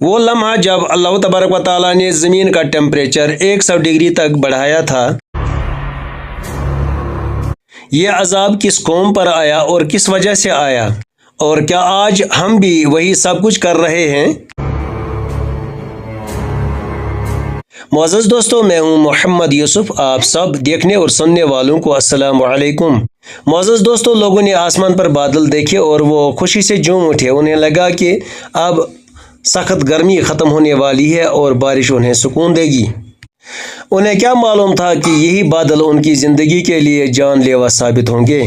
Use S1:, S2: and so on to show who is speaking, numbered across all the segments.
S1: वो लम्हा जब अल्लाह तबारक व तआला ने ज़मीन का टेम्परेचर 100 डिग्री तक बढ़ाया था। ये अजाब किस कौम पर आया और किस वजह से आया, और क्या आज हम भी वही सब कुछ कर रहे हैं? मुअज़्ज़ज़ दोस्तों, मैं हूं मोहम्मद यूसुफ। आप सब देखने और सुनने वालों को अस्सलाम वालेकुम। मुअज़्ज़ज़ दोस्तों, लोगों ने आसमान पर बादल देखे और वो खुशी से झूम उठे। उन्हें लगा कि अब सख्त गर्मी ख़त्म होने वाली है और बारिश उन्हें सुकून देगी। उन्हें क्या मालूम था कि यही बादल उनकी ज़िंदगी के लिए जानलेवा साबित होंगे।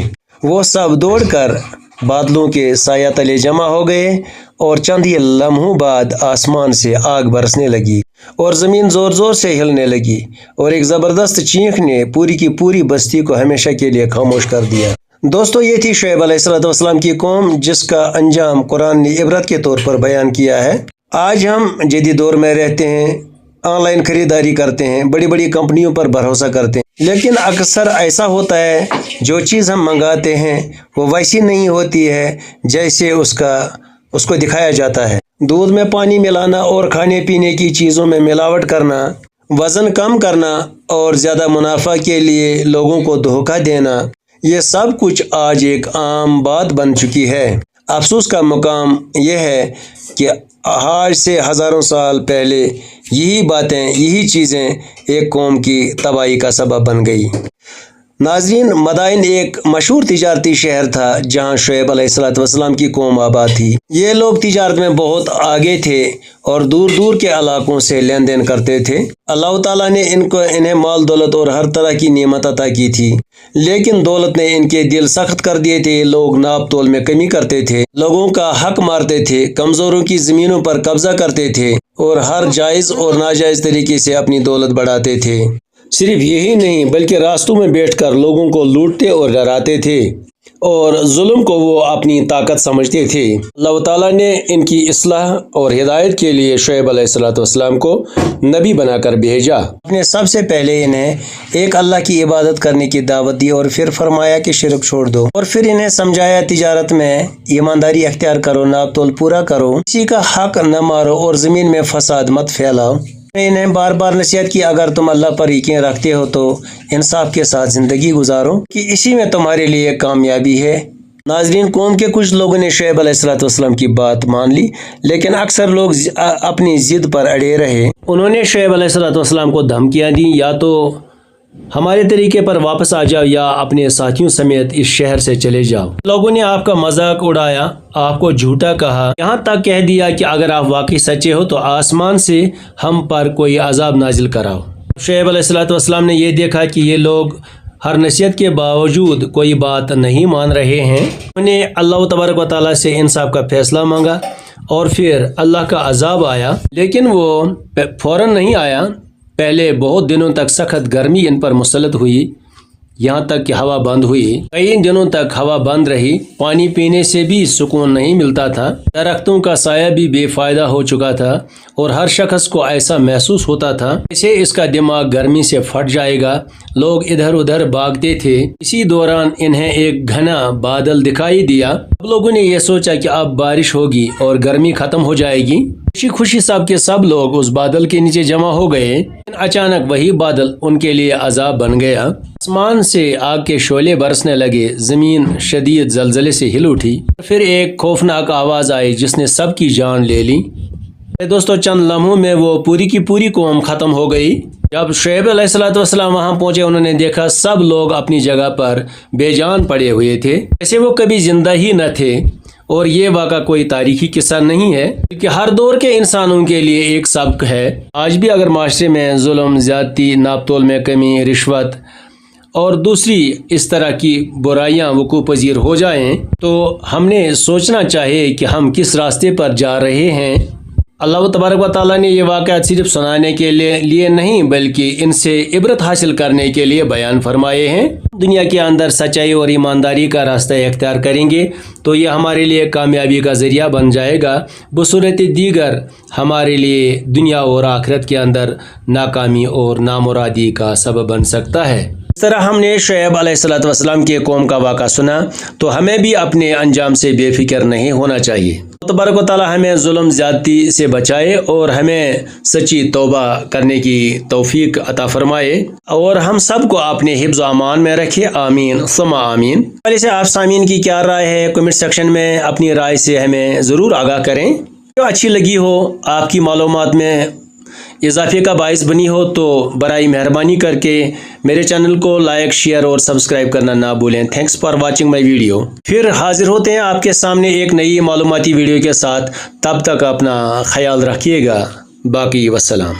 S1: वो सब दौड़कर बादलों के साया तले जमा हो गए और चंद ही लम्हों बाद आसमान से आग बरसने लगी और ज़मीन ज़ोर ज़ोर से हिलने लगी और एक ज़बरदस्त चीख ने पूरी की पूरी बस्ती को हमेशा के लिए खामोश कर दिया। दोस्तों, ये थी शुएब अलैहिस्सलाम की कौम, जिसका अंजाम कुरान ने इबरत के तौर पर बयान किया है। आज हम जदीद दौर में रहते हैं, ऑनलाइन ख़रीदारी करते हैं, बड़ी बड़ी कंपनियों पर भरोसा करते हैं, लेकिन अक्सर ऐसा होता है जो चीज़ हम मंगाते हैं वो वैसी नहीं होती है जैसे उसको दिखाया जाता है। दूध में पानी मिलाना और खाने पीने की चीज़ों में मिलावट करना, वज़न कम करना और ज़्यादा मुनाफा के लिए लोगों को धोखा देना, ये सब कुछ आज एक आम बात बन चुकी है। अफसोस का मुकाम यह है कि आज से हज़ारों साल पहले यही बातें, यही चीज़ें एक कौम की तबाही का सबब बन गई। नाज़रीन, मदाइन एक मशहूर तिजारती शहर था जहाँ शुएब अलैहिस्सलाम की कौम आबाद थी। ये लोग तिजारत में बहुत आगे थे और दूर दूर के इलाकों से लेन देन करते थे। अल्लाह ताला ने इन्हें माल दौलत और हर तरह की नेमत अता की थी, लेकिन दौलत ने इनके दिल सख्त कर दिए थे। लोग नाप तोल में कमी करते थे, लोगों का हक मारते थे, कमज़ोरों की ज़मीनों पर कब्जा करते थे और हर जायज़ और नाजायज़ तरीके से अपनी दौलत बढ़ाते थे। सिर्फ यही नहीं बल्कि रास्तों में बैठकर लोगों को लूटते और डराते थे और जुल्म को वो अपनी ताकत समझते थे। अल्लाह ताला ने इनकी इस्लाह और हिदायत के लिए शुएब अलैहिस्सलाम को नबी बनाकर भेजा। अपने सबसे पहले इन्हें एक अल्लाह की इबादत करने की दावत दी और फिर फरमाया कि शिरक छोड़ दो, और फिर इन्हें समझाया तिजारत में ईमानदारी अख्तियार करो, नाप तोल पूरा करो, किसी का हक न मारो और ज़मीन में फसाद मत फैलाओ। इन्हें बार बार नसीहत की, अगर तुम अल्लाह पर यकीन रखते हो तो इंसाफ के साथ ज़िंदगी गुजारो कि इसी में तुम्हारे लिए कामयाबी है। नाज़रीन, कौम के कुछ लोगों ने शुएब अलैहिस्सलाम की बात मान ली, लेकिन अक्सर लोग अपनी ज़िद पर अड़े रहे। उन्होंने शुएब अलैहिस्सलाम को धमकियाँ दी, या तो हमारे तरीके पर वापस आ जाओ या अपने साथियों समेत इस शहर से चले जाओ। लोगों ने आपका मजाक उड़ाया, आपको झूठा कहा, यहाँ तक कह दिया कि अगर आप वाकई सच्चे हो तो आसमान से हम पर कोई अजाब नाजिल कराओ। शुएब अलैहिस्सलाम ने यह देखा कि ये लोग हर नसीहत के बावजूद कोई बात नहीं मान रहे हैं। उन्हें अल्लाह तबारक व तआला से इंसाफ का फैसला मांगा और फिर अल्लाह का अजाब आया, लेकिन वो फौरन नहीं आया। पहले बहुत दिनों तक सख्त गर्मी इन पर मुसल्लत हुई, यहाँ तक कि हवा बंद हुई। कई दिनों तक हवा बंद रही, पानी पीने से भी सुकून नहीं मिलता था, दरख्तों का साया भी बेफायदा हो चुका था और हर शख्स को ऐसा महसूस होता था जैसे इसका दिमाग गर्मी से फट जाएगा। लोग इधर उधर भागते थे। इसी दौरान इन्हें एक घना बादल दिखाई दिया। अब लोगों ने यह सोचा कि अब बारिश होगी और गर्मी खत्म हो जाएगी। खुशी खुशी सब के सब लोग उस बादल के नीचे जमा हो गए। अचानक वही बादल उनके लिए अजाब बन गया। आसमान से आग के शोले बरसने लगे, जमीन शदीद जलजले से हिल उठी। फिर एक खौफनाक आवाज आई जिसने सबकी जान ले ली। दोस्तों, चंद लम्हों में वो पूरी की पूरी कौम खत्म हो गई। जब शुएब अलैहिस्सलाम वहां पहुंचे, उन्होंने देखा सब लोग अपनी जगह पर बेजान पड़े हुए थे, जैसे वो कभी जिंदा ही न थे। और ये वाक़ा कोई तारीखी किस्सा नहीं है, बल्कि हर दौर के इंसानों के लिए एक सबक है। आज भी अगर माशरे में जुल्म, ज़्यादती, नाप तोल में कमी, रिश्वत और दूसरी इस तरह की बुराइयां वक़ू पजीर हो जाएं, तो हमने सोचना चाहिए कि हम किस रास्ते पर जा रहे हैं। अल्लाह तबारक व तआला ने ये वाक़यात सिर्फ सुनाने के लिए नहीं बल्कि इनसे इबरत हासिल करने के लिए बयान फरमाए हैं। दुनिया के अंदर सच्चाई और ईमानदारी का रास्ता इख्तियार करेंगे तो ये हमारे लिए कामयाबी का ज़रिया बन जाएगा, बसूरत दीगर हमारे लिए दुनिया और आखिरत के अंदर नाकामी और नामुरादी का सबब बन सकता है। اس طرح ہم نے شعیب علیہ السلام کے قوم کا واقعہ سنا تو ہمیں بھی اپنے انجام سے بے فکر نہیں ہونا چاہیے۔ تبارک و تعالی ہمیں ظلم زیادتی سے بچائے اور ہمیں سچی توبہ کرنے کی توفیق عطا فرمائے اور ہم سب کو اپنے حفظ و امان میں رکھے، آمین ثم آمین۔ پہلے سے آپ سامعین کی کیا رائے ہے کمنٹ سیکشن میں اپنی رائے سے ہمیں ضرور آگاہ کریں۔ جو اچھی لگی ہو، آپ کی معلومات میں اضافے کا باعث بنی ہو تو برائے مہربانی کر کے میرے چینل کو لائک، شیئر اور سبسکرائب کرنا نہ بھولیں۔ Thanks for watching my video. پھر حاضر ہوتے ہیں آپ کے سامنے ایک نئی معلوماتی ویڈیو کے ساتھ، تب تک اپنا خیال رکھیے گا، باقی وسلام۔